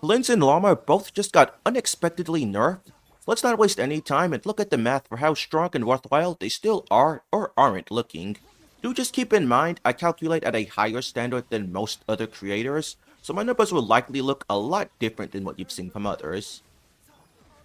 Flins and Lauma both just got unexpectedly nerfed, so let's not waste any time and look at the math for how strong and worthwhile they still are or aren't looking. Do just keep in mind I calculate at a higher standard than most other creators, so my numbers will likely look a lot different than what you've seen from others.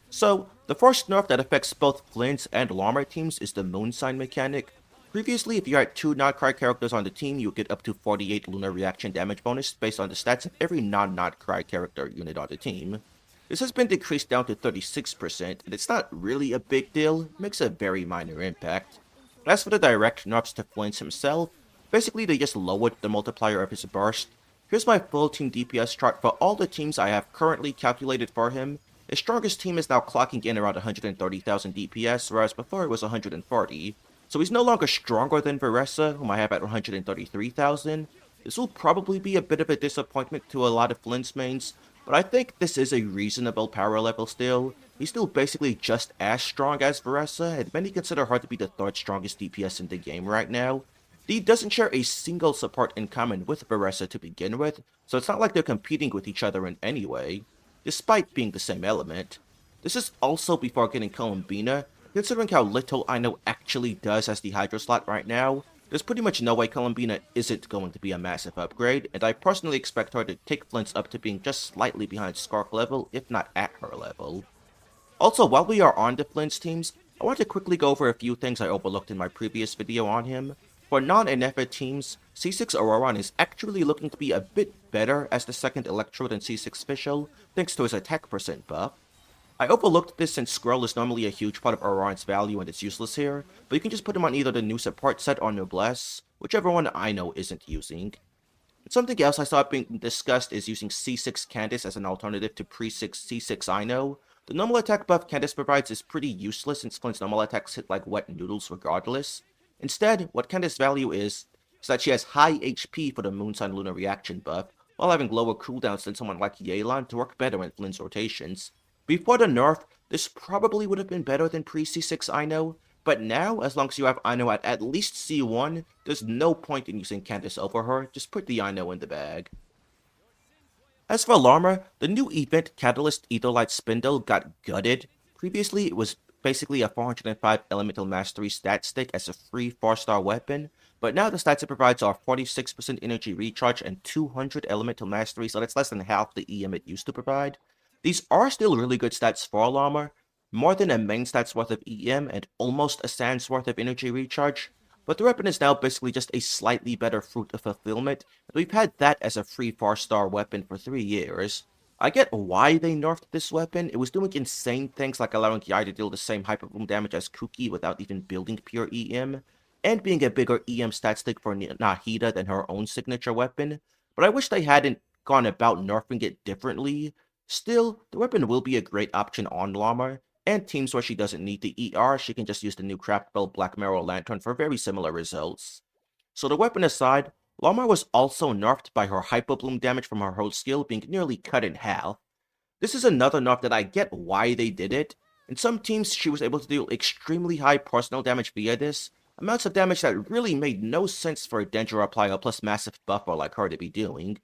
So, the first nerf that affects both Flint's and Lauma teams is the Moonsign mechanic. Previously, if you had two Not-Cry characters on the team, you would get up to 48 lunar reaction damage bonus based on the stats of every non-Not-Cry character unit on the team. This has been decreased down to 36%, and it's not really a big deal, it makes a very minor impact. As for the direct nerfs to Flint himself, basically they just lowered the multiplier of his burst. Here's my full team DPS chart for all the teams I have currently calculated for him. His strongest team is now clocking in around 130,000 DPS, whereas before it was 140. So he's no longer stronger than Veressa, whom I have at 133,000. This will probably be a bit of a disappointment to a lot of Flint's mains, but I think this is a reasonable power level still. He's still basically just as strong as Veressa, and many consider her to be the third strongest DPS in the game right now. He doesn't share a single support in common with Veressa to begin with, so it's not like they're competing with each other in any way, despite being the same element. This is also before getting Columbina. Considering how little I know actually does as the Hydro slot right now, there's pretty much no way Columbina isn't going to be a massive upgrade, and I personally expect her to take Flint's up to being just slightly behind Scarf level, if not at her level. Also, while we are on the Flint's teams, I want to quickly go over a few things I overlooked in my previous video on him. For non-Enefa teams, C6 Auroran is actually looking to be a bit better as the second Electro than C6 Fischl, thanks to his attack percent buff. I overlooked this since Scroll is normally a huge part of Auroran's value and it's useless here, but you can just put him on either the new support set or Noblesse, whichever one I know isn't using. And something else I saw being discussed is using C6 Candace as an alternative to pre-6 C6 Ino. The normal attack buff Candace provides is pretty useless since Flint's normal attacks hit like wet noodles regardless. Instead, what Candace's value is that she has high HP for the Moonsign Lunar reaction buff, while having lower cooldowns than someone like Yelan to work better in Flint's rotations. Before the nerf, this probably would have been better than pre-C6 Ino, but now, as long as you have Ino at least C1, there's no point in using Candace over her, just put the Ino in the bag. As for Lauma, the new event Catalyst Etherlight Spindle got gutted. Previously, it was basically a 405 Elemental Mastery stat stick as a free 4-star weapon, but now the stats it provides are 46% energy recharge and 200 Elemental Mastery, so that's less than half the EM it used to provide. These are still really good stats for Lauma, more than a main stat's worth of EM and almost a Sand's worth of energy recharge, but the weapon is now basically just a slightly better Fruit of Fulfillment, and we've had that as a free 4-star weapon for 3 years. I get why they nerfed this weapon. It was doing insane things like allowing Yai to deal the same hyper boom damage as Kuki without even building pure EM, and being a bigger EM stat stick for Nahida than her own signature weapon, but I wish they hadn't gone about nerfing it differently. Still, the weapon will be a great option on Lauma, and teams where she doesn't need the ER, she can just use the new Craftbell Black Marrow Lantern for very similar results. So the weapon aside, Lauma was also nerfed by her Hyper Bloom damage from her hold skill being nearly cut in half. This is another nerf that I get why they did it. In some teams, she was able to deal extremely high personal damage via this, amounts of damage that really made no sense for a Danger Applier plus massive buffer like her to be doing.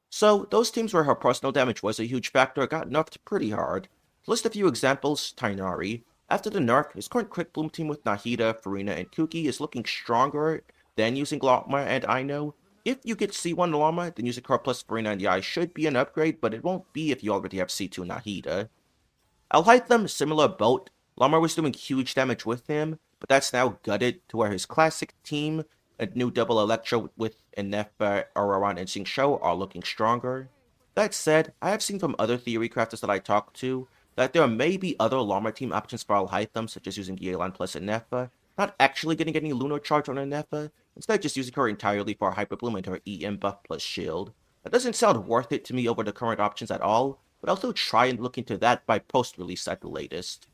So, those teams where her personal damage was a huge factor got nerfed pretty hard. To list a few examples, Tainari. After the nerf, his current Quick Bloom team with Nahida, Farina, and Kuki is looking stronger than using Lauma and Ino. If you get C1 Lauma, then using her plus Farina and Yai should be an upgrade, but it won't be if you already have C2 Nahida. Alhaitham, similar boat. Lauma was doing huge damage with him, but that's now gutted to where his classic team, a new double Electro with Enefa, Auroran, and Xingqiu are looking stronger. That said, I have seen from other theory crafters that I talked to that there may be other Lauma team options for Alhaitham, such as using Yelan plus Enefa, not actually getting any lunar-charged on Enefa, instead just using her entirely for Hyper Bloom and her EM buff plus shield. That doesn't sound worth it to me over the current options at all, but I'll still try and look into that by post-release at the latest.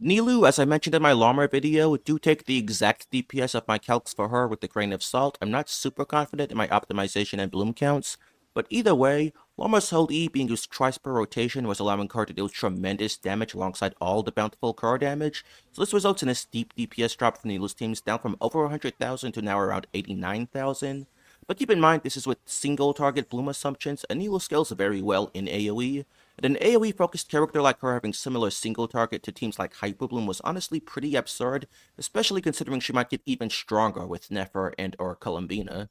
Nilu, as I mentioned in my Lauma video, do take the exact DPS of my calcs for her with a grain of salt. I'm not super confident in my optimization and bloom counts, but either way, Lauma's hold E being used twice per rotation was allowing her to deal tremendous damage alongside all the bountiful core damage, so this results in a steep DPS drop from Nilu's teams down from over 100,000 to now around 89,000. But keep in mind, this is with single target bloom assumptions, and Nilo scales very well in AoE, and an AoE focused character like her having similar single target to teams like Hyperbloom was honestly pretty absurd, especially considering she might get even stronger with Nefer and or Columbina.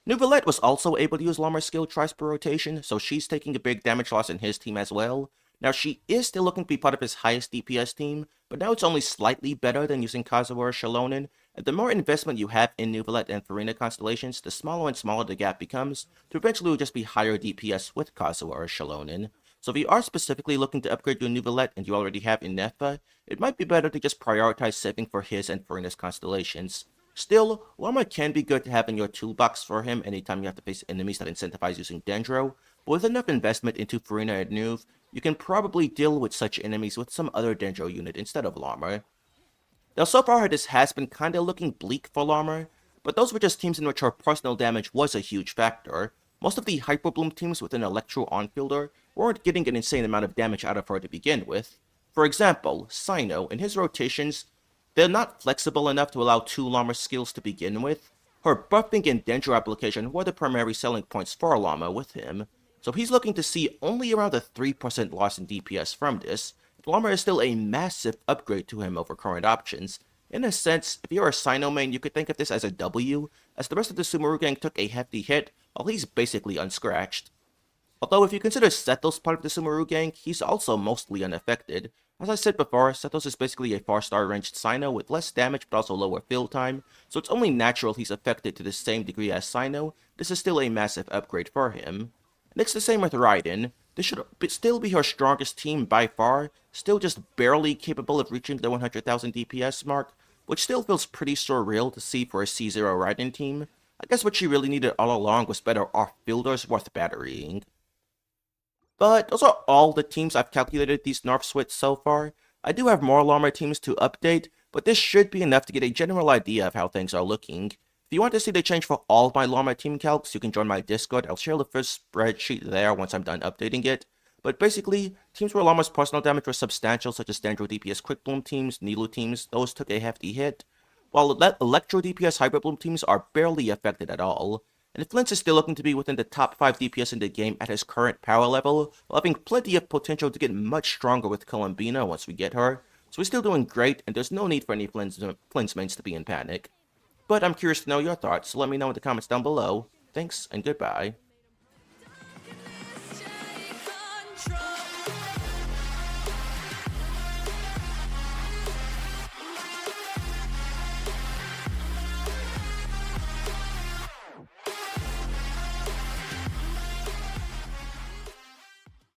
Neuvillette was also able to use Lauma's skill twice per rotation, so she's taking a big damage loss in his team as well. Now she is still looking to be part of his highest DPS team, but now it's only slightly better than using Kazuha or Shalonen, and the more investment you have in Neuvillette and Farina constellations, the smaller and smaller the gap becomes, to eventually just be higher DPS with Kazuha or Shalonen. So if you are specifically looking to upgrade your Neuvillette and you already have Inefa, it might be better to just prioritize saving for his and Farina's constellations. Still, Lauma can be good to have in your toolbox for him anytime you have to face enemies that incentivize using Dendro, but with enough investment into Farina and Nuve, you can probably deal with such enemies with some other Dendro unit instead of Lauma. Now so far this has been kinda looking bleak for Lauma, but those were just teams in which her personal damage was a huge factor. Most of the Hyperbloom teams with an Electro onfielder weren't getting an insane amount of damage out of her to begin with. For example, Sino, in his rotations, they're not flexible enough to allow two Lauma skills to begin with. Her buffing and Dendro application were the primary selling points for Lauma with him, so he's looking to see only around a 3% loss in DPS from this. Lauma is still a massive upgrade to him over current options. In a sense, if you're a Sino main, you could think of this as a W, as the rest of the Sumeru gang took a hefty hit, while he's basically unscratched. Although if you consider Sethos part of the Sumeru gang, he's also mostly unaffected. As I said before, Sethos is basically a 4-star ranged Sino with less damage but also lower fill time, so it's only natural he's affected to the same degree as Sino. This is still a massive upgrade for him. And it's the same with Raiden. This should still be her strongest team by far, still just barely capable of reaching the 100,000 DPS mark, which still feels pretty surreal to see for a C0 Raiden team. I guess what she really needed all along was better off-fielders worth batterying. But those are all the teams I've calculated these nerfs with so far. I do have more Lauma teams to update, but this should be enough to get a general idea of how things are looking. If you want to see the change for all of my Lauma team calcs, you can join my Discord. I'll share the first spreadsheet there once I'm done updating it. But basically, teams where Lauma's personal damage was substantial, such as Dendro DPS Quick Bloom teams, Nilo teams, those took a hefty hit, while Electro DPS Hyper Bloom teams are barely affected at all. And Flins is still looking to be within the top 5 DPS in the game at his current power level, while having plenty of potential to get much stronger with Columbina once we get her. So he's still doing great, and there's no need for any Flins mains to be in panic. But I'm curious to know your thoughts, so let me know in the comments down below. Thanks, and goodbye.